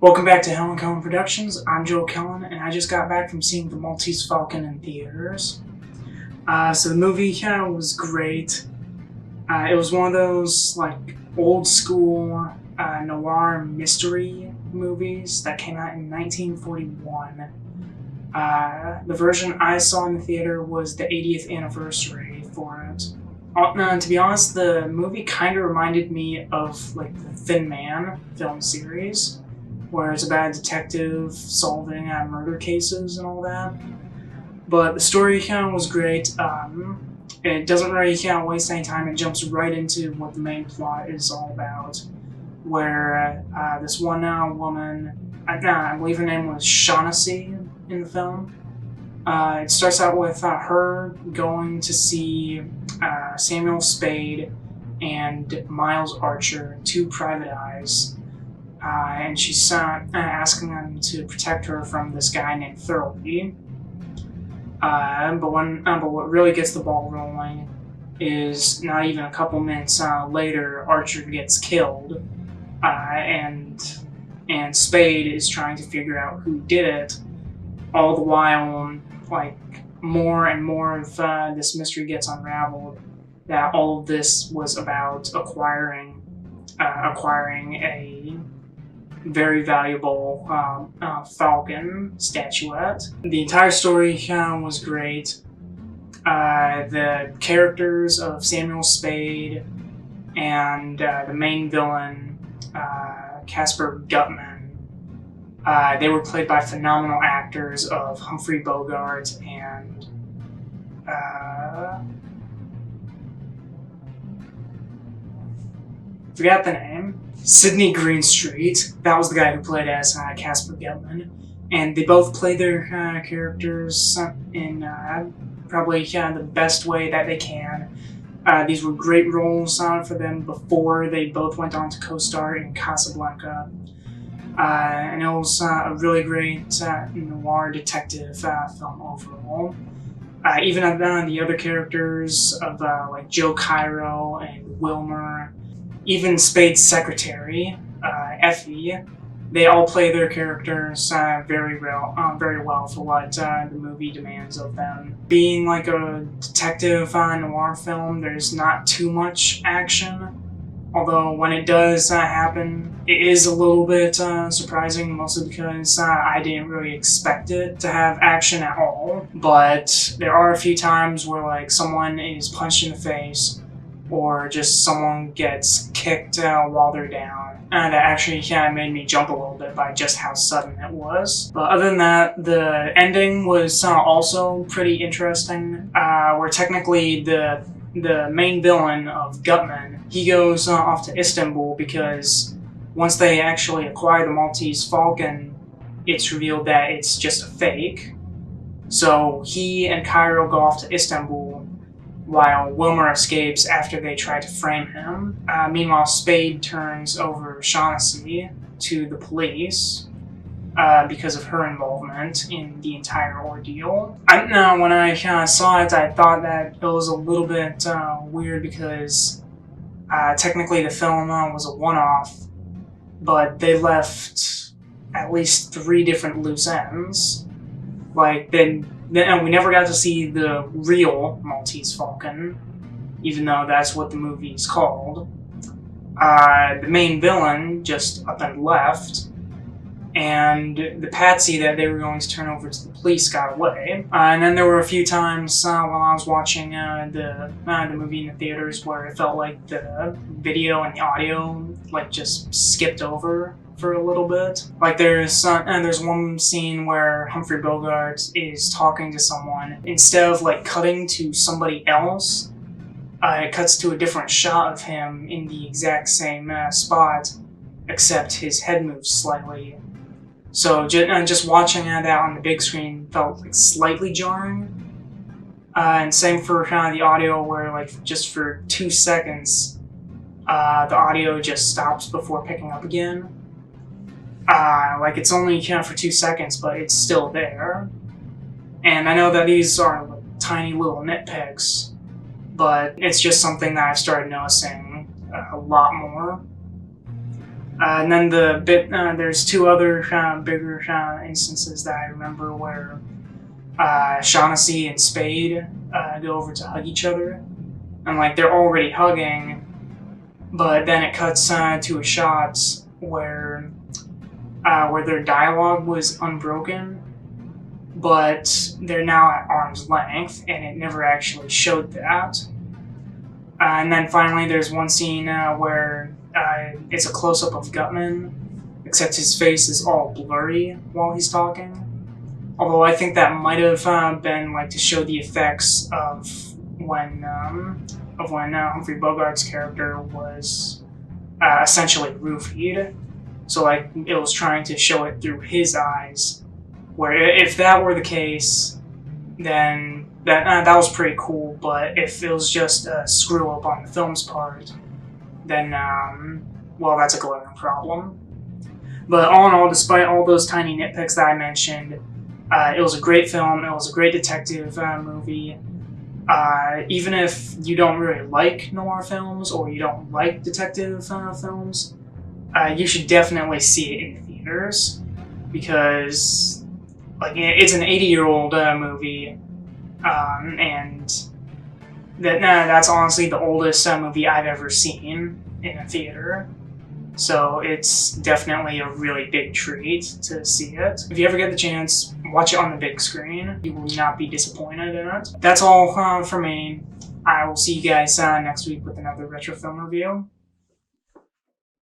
Welcome back to Helen Cohen Productions. I'm Joe Kellen, and I just got back from seeing the Maltese Falcon in theaters. So the movie was great. It was one of those old school noir mystery movies that came out in 1941. The version I saw in the theater was the 80th anniversary for it. To be honest, the movie kind of reminded me of the Thin Man film series, where it's about a detective solving murder cases and all that. But the story was great. It doesn't really waste any time. It jumps right into what the main plot is all about, where this one woman, I believe her name was Shaughnessy in the film. It starts out with her going to see Samuel Spade and Miles Archer, two private eyes, and she's asking them to protect her from this guy named Thurlby. But what really gets the ball rolling is not even a couple minutes later, Archer gets killed, and Spade is trying to figure out who did it. All the while, more and more of this mystery gets unraveled. That all of this was about acquiring a very valuable falcon statuette. The entire story was great. The characters of Samuel Spade and the main villain, Caspar Gutman, they were played by phenomenal actors of Humphrey Bogart and forgot the name. Sidney Greenstreet. That was the guy who played as Caspar Gutman, and they both played their characters in probably the best way that they can. These were great roles for them before they both went on to co-star in Casablanca. And it was a really great noir detective film overall. Even the other characters of Joe Cairo and Wilmer, even Spade's secretary, Effie, they all play their characters very well for what the movie demands of them. Being a detective noir film, there's not too much action. Although when it does happen, it is a little bit surprising, mostly because I didn't really expect it to have action at all. But there are a few times where someone is punched in the face, or just someone gets kicked while they're down. And that actually made me jump a little bit by just how sudden it was. But other than that, the ending was also pretty interesting, where technically the main villain of Gutman, he goes off to Istanbul because once they actually acquire the Maltese Falcon, it's revealed that it's just a fake. So he and Cairo go off to Istanbul while Wilmer escapes after they try to frame him. Meanwhile, Spade turns over Shaughnessy to the police because of her involvement in the entire ordeal. When I saw it, I thought that it was a little bit weird because technically the film was a one-off, but they left at least 3 different loose ends. Then we never got to see the real Maltese Falcon, even though that's what the movie is called. The main villain just up and left, and the patsy that they were going to turn over to the police got away. And then there were a few times while I was watching the movie in the theaters where it felt like the video and the audio just skipped over for a little bit. There's one scene where Humphrey Bogart is talking to someone. Instead of cutting to somebody else, it cuts to a different shot of him in the exact same spot, except his head moves slightly. So just watching that on the big screen felt slightly jarring. And same for the audio, where just for 2 seconds, the audio just stops before picking up again. It's only for 2 seconds, but it's still there. And I know that these are tiny little nitpicks, but it's just something that I've started noticing a lot more. And then there's two other bigger instances that I remember where Shaughnessy and Spade go over to hug each other, and like they're already hugging, but then it cuts to a shot where their dialogue was unbroken, but they're now at arm's length, and it never actually showed that. And then finally, there's one scene where it's a close-up of Gutman, except his face is all blurry while he's talking. Although I think that might have been like to show the effects of when Humphrey Bogart's character was essentially roofied. So like it was trying to show it through his eyes. Where if that were the case, then that was pretty cool. But if it was just a screw up on the film's part, then well, that's a glaring problem. But all in all, despite all those tiny nitpicks that I mentioned, it was a great film. It was a great detective movie. Even if you don't really like noir films or you don't like detective films, you should definitely see it in theaters, because like it's an 80-year-old movie, and that's honestly the oldest movie I've ever seen in a theater. So it's definitely a really big treat to see it. If you ever get the chance, watch it on the big screen. You will not be disappointed in it. That's all for me. I will see you guys next week with another retro film review.